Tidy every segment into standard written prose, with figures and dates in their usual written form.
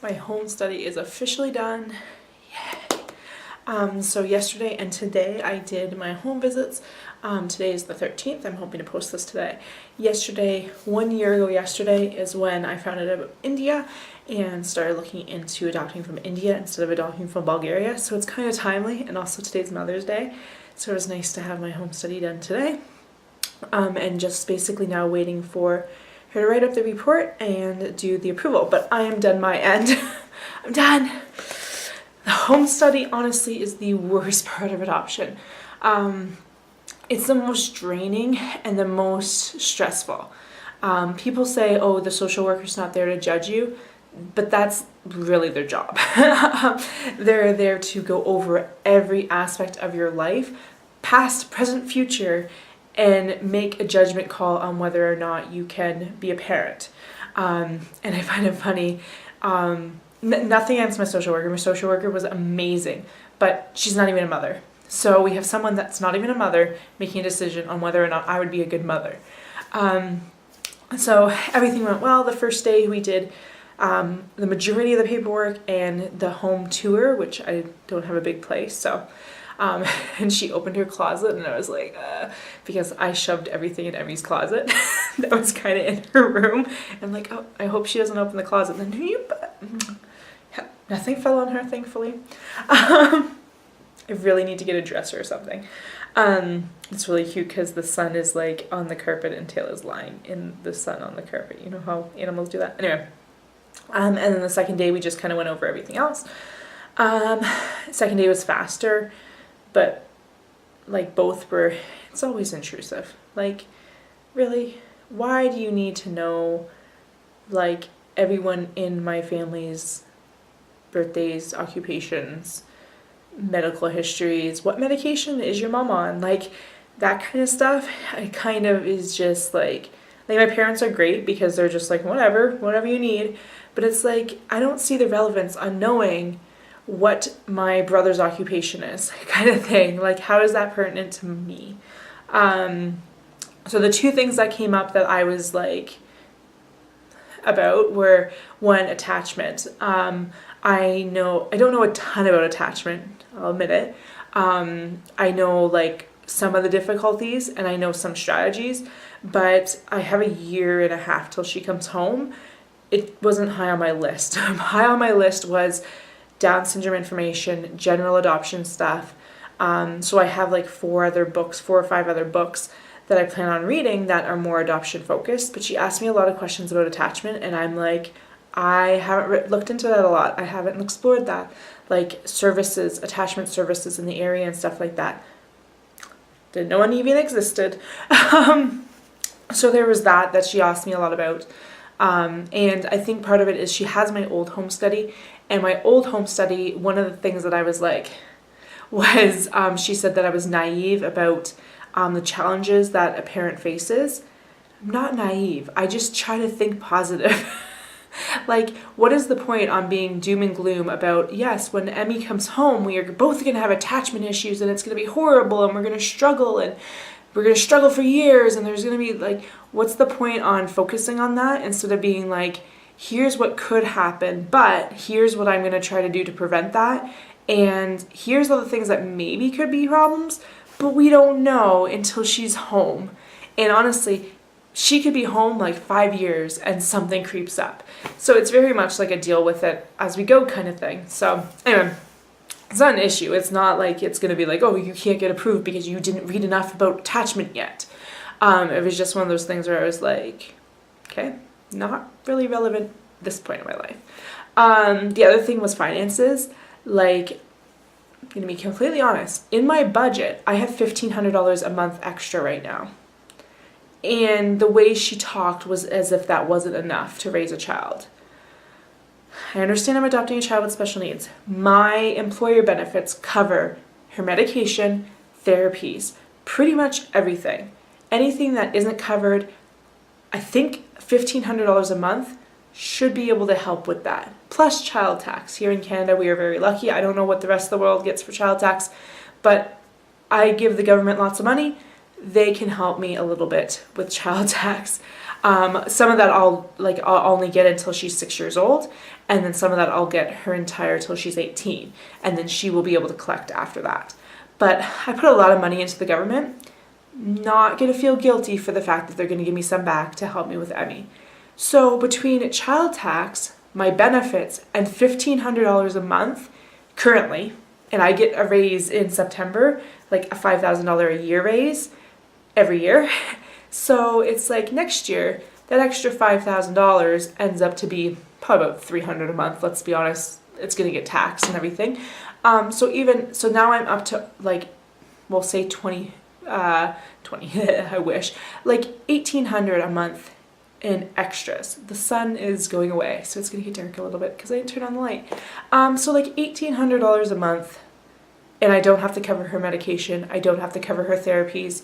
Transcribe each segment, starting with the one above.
My home study is officially done. Yay! So yesterday and today I did my home visits. Today is the 13th. I'm hoping to post this today. Yesterday, 1 year ago yesterday, is when I found out about India and started looking into adopting from India instead of adopting from Bulgaria. So it's kind of timely, and also today's Mother's Day. So it was nice to have my home study done today. And just basically now waiting for her to write up the report and do the approval. But I am done my end. I'm done. The home study honestly is the worst part of adoption. It's the most draining and the most stressful. People say, oh, the social worker's not there to judge you, but that's really their job. They're there to go over every aspect of your life, past, present, future, and make a judgment call on whether or not you can be a parent. And I find it funny. Nothing against my social worker. My social worker was amazing, but she's not even a mother. So we have someone that's not even a mother making a decision on whether or not I would be a good mother. So everything went well. The first day we did the majority of the paperwork and the home tour, which I don't have a big place, so and she opened her closet and I was like, because I shoved everything in Emmy's closet that was kind of in her room, and like, oh, I hope she doesn't open the closet. And then nothing fell on her, thankfully. I really need to get a dresser or something. It's really cute because the sun is like on the carpet and Taylor's lying in the sun on the carpet. You know how animals do that? Anyway, and then the second day we just kind of went over everything else. Second day was faster, but like both were, it's always intrusive. Like, really, why do you need to know like everyone in my family's birthdays, occupations, medical histories, what medication is your mom on, like that kind of stuff? It kind of is just like my parents are great because they're just like, whatever you need, but it's like, I don't see the relevance on knowing what my brother's occupation is, kind of thing. Like, how is that pertinent to me? So the two things that came up that I was like about were, one, attachment. I don't know a ton about attachment, I'll admit it. I know like some of the difficulties and I know some strategies, but I have 1.5 years till she comes home. It wasn't high on my list. High on my list was Down syndrome information, general adoption stuff. So I have like 4 or 5 other books that I plan on reading that are more adoption focused. But she asked me a lot of questions about attachment, and I'm like, I haven't looked into that a lot. I haven't explored that, like services, attachment services in the area and stuff like that. Didn't know any even existed. So there was that she asked me a lot about. And I think part of it is she has my old home study, and my old home study, one of the things that I was like, was she said that I was naive about the challenges that a parent faces. I'm not naive. I just try to think positive. Like, what is the point on being doom and gloom about, yes, when Emmy comes home, we are both going to have attachment issues and it's going to be horrible and we're going to struggle and we're going to struggle for years, and there's going to be like, what's the point on focusing on that instead of being like, here's what could happen, but here's what I'm going to try to do to prevent that, and here's all the things that maybe could be problems, but we don't know until she's home. And honestly, she could be home like 5 years and something creeps up. So it's very much like a deal with it as we go kind of thing. So anyway, it's not an issue. It's not like it's going to be like, oh, you can't get approved because you didn't read enough about attachment yet. It was just one of those things where I was like, okay, not really relevant at this point in my life. The other thing was finances. Like, I'm going to be completely honest. In my budget, I have $1,500 a month extra right now. And the way she talked was as if that wasn't enough to raise a child. I understand I'm adopting a child with special needs. My employer benefits cover her medication, therapies, pretty much everything. Anything that isn't covered, I think $1,500 a month should be able to help with that. Plus child tax. Here in Canada, we are very lucky. I don't know what the rest of the world gets for child tax, but I give the government lots of money. They can help me a little bit with child tax. Some of that I'll only get until she's 6 years old, and then some of that I'll get her entire till she's 18, and then she will be able to collect after that. But I put a lot of money into the government, not going to feel guilty for the fact that they're going to give me some back to help me with Emmy. So between child tax, my benefits, and $1,500 a month currently, and I get a raise in September, like a $5,000 a year raise every year. So it's like next year, that extra $5,000 ends up to be probably about $300 a month. Let's be honest, it's going to get taxed and everything. So now I'm up to like, we'll say 20, I wish, like $1,800 a month in extras. The sun is going away, so it's going to get dark a little bit because I didn't turn on the light. So like $1,800 a month, and I don't have to cover her medication. I don't have to cover her therapies.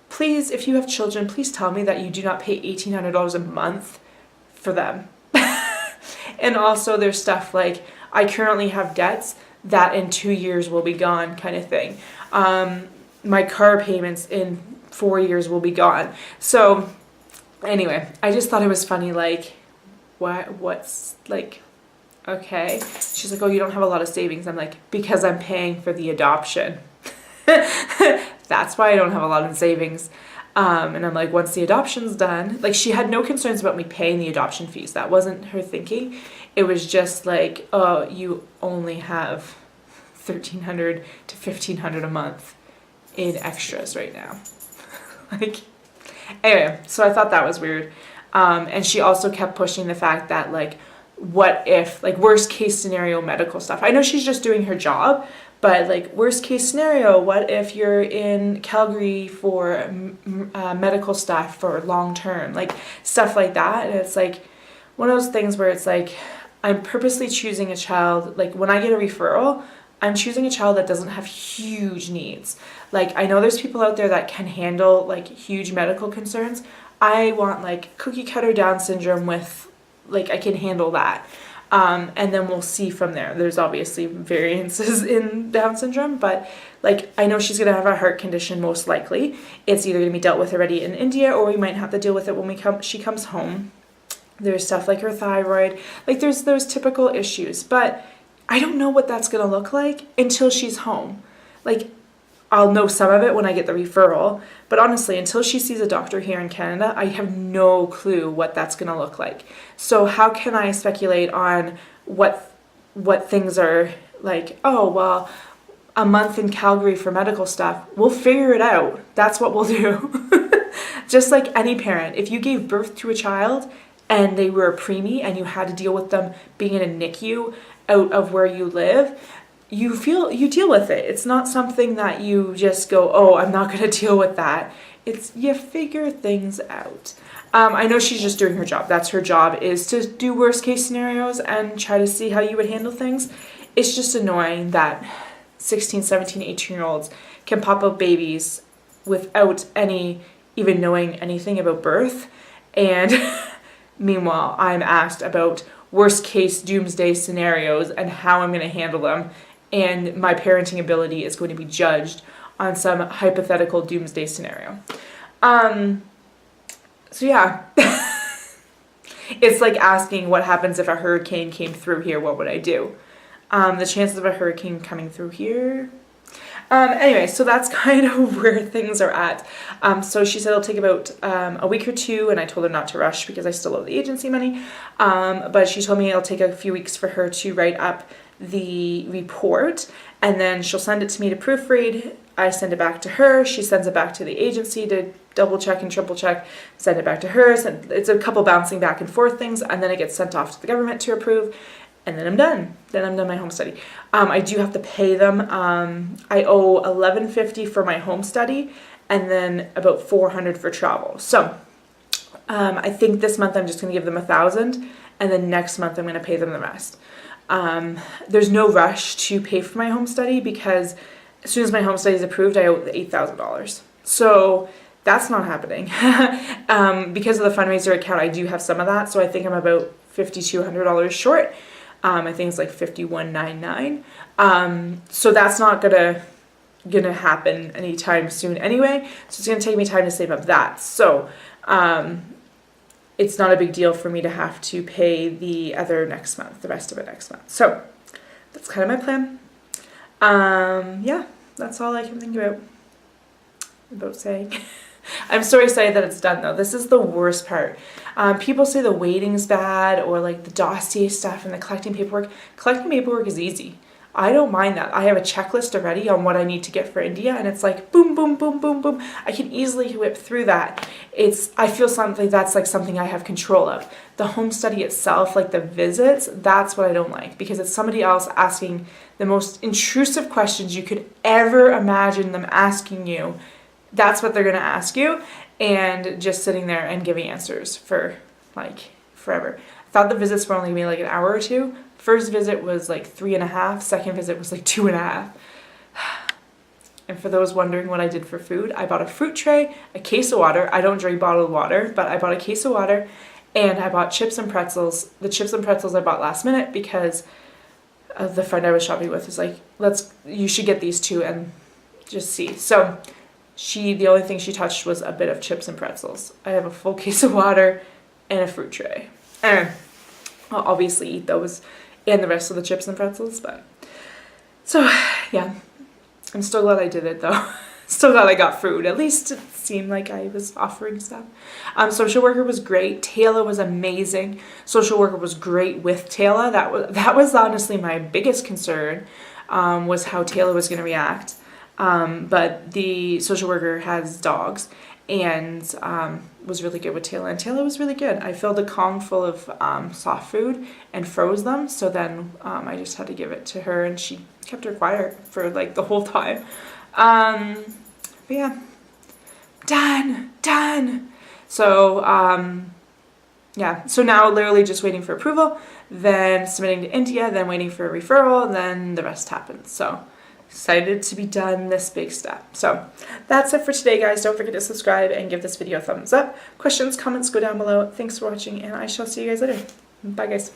Please, if you have children, please tell me that you do not pay $1,800 a month for them. And also there's stuff like, I currently have debts that in 2 years will be gone kind of thing. My car payments in 4 years will be gone. So anyway, I just thought it was funny, like, what's, like, okay. She's like, oh, you don't have a lot of savings. I'm like, because I'm paying for the adoption. That's why I don't have a lot in savings. And I'm like, once the adoption's done, like, she had no concerns about me paying the adoption fees. That wasn't her thinking. It was just like, oh, you only have $1,300 to $1,500 a month in extras right now. Like, anyway, so I thought that was weird. And she also kept pushing the fact that, like, what if, like, worst case scenario medical stuff. I know she's just doing her job, but, like, worst case scenario, what if you're in Calgary for medical stuff for long term, like, stuff like that. And it's like one of those things where it's like, I'm purposely choosing a child, like, when I get a referral, I'm choosing a child that doesn't have huge needs. Like, I know there's people out there that can handle, like, huge medical concerns. I want, like, cookie cutter Down syndrome with, like, I can handle that. And then we'll see from there. There's obviously variances in Down syndrome, but, like, I know she's going to have a heart condition most likely. It's either going to be dealt with already in India, or we might have to deal with it when she comes home. There's stuff like her thyroid. Like, there's those typical issues, but I don't know what that's going to look like until she's home. Like, I'll know some of it when I get the referral, but honestly, until she sees a doctor here in Canada, I have no clue what that's going to look like. So how can I speculate on what things are like? Oh, well, a month in Calgary for medical stuff. We'll figure it out. That's what we'll do. Just like any parent, if you gave birth to a child and they were a preemie and you had to deal with them being in a NICU out of where you live, you deal with it. It's not something that you just go, oh, I'm not going to deal with that. It's, you figure things out. I know she's just doing her job. That's her job, is to do worst case scenarios and try to see how you would handle things. It's just annoying that 16, 17, 18-year-olds can pop out babies without even knowing anything about birth. And meanwhile, I'm asked about worst case doomsday scenarios and how I'm going to handle them. And my parenting ability is going to be judged on some hypothetical doomsday scenario. So yeah, it's like asking what happens if a hurricane came through here, what would I do? The chances of a hurricane coming through here. Anyway, so that's kind of where things are at. So she said it'll take about a week or two, and I told her not to rush because I still owe the agency money. But she told me it'll take a few weeks for her to write up the report, and then she'll send it to me to proofread. I send it back to her. She sends it back to the agency to double check and triple check, send it back to her. It's a couple bouncing back and forth things, and then it gets sent off to the government to approve. And then I'm done. Then I'm done my home study. I do have to pay them. I owe $11.50 for my home study, and then about $400 for travel. So I think this month I'm just going to give them $1,000, and then next month I'm going to pay them the rest. There's no rush to pay for my home study because as soon as my home study is approved, I owe $8,000. So that's not happening. Because of the fundraiser account, I do have some of that. So I think I'm about $5,200 short. I think it's like $5,199. So that's not gonna happen anytime soon anyway. So it's gonna take me time to save up that. So it's not a big deal for me to have to pay the rest of it next month. So that's kind of my plan. Yeah, that's all I can think about saying. I'm so excited that it's done though. This is the worst part. People say the waiting's bad, or like the dossier stuff and the collecting paperwork. Collecting paperwork is easy. I don't mind that. I have a checklist already on what I need to get for India, and it's like boom, boom, boom, boom, boom. I can easily whip through that. I feel something that's like something I have control of. The home study itself, like the visits, that's what I don't like, because it's somebody else asking the most intrusive questions you could ever imagine them asking you. That's what they're going to ask you, and just sitting there and giving answers for like forever. I thought the visits were only going to be like an hour or two. First visit was like 3.5. Second visit was like 2.5. And for those wondering what I did for food, I bought a fruit tray, a case of water. I don't drink bottled water, but I bought a case of water, and I bought chips and pretzels. The chips and pretzels I bought last minute because the friend I was shopping with was like, you should get these two and just see. So the only thing she touched was a bit of chips and pretzels. I have a full case of water and a fruit tray. And I'll obviously eat those and the rest of the chips and pretzels, but so yeah, I'm still glad I did it though. Still glad I got food. At least it seemed like I was offering stuff. Social worker was great. Taylor was amazing. Social worker was great with Taylor. That was honestly my biggest concern, was how Taylor was going to react. But the social worker has dogs, and was really good with Taylor, and Taylor was really good. I filled a Kong full of soft food and froze them, so then I just had to give it to her, and she kept her quiet for like the whole time. But yeah, done. So yeah, so now literally just waiting for approval, then submitting to India, then waiting for a referral, and then the rest happens. So excited to be done this big step. So that's it for today, guys. Don't forget to subscribe and give this video a thumbs up. Questions, comments, go down below. Thanks for watching, and I shall see you guys later. Bye, guys.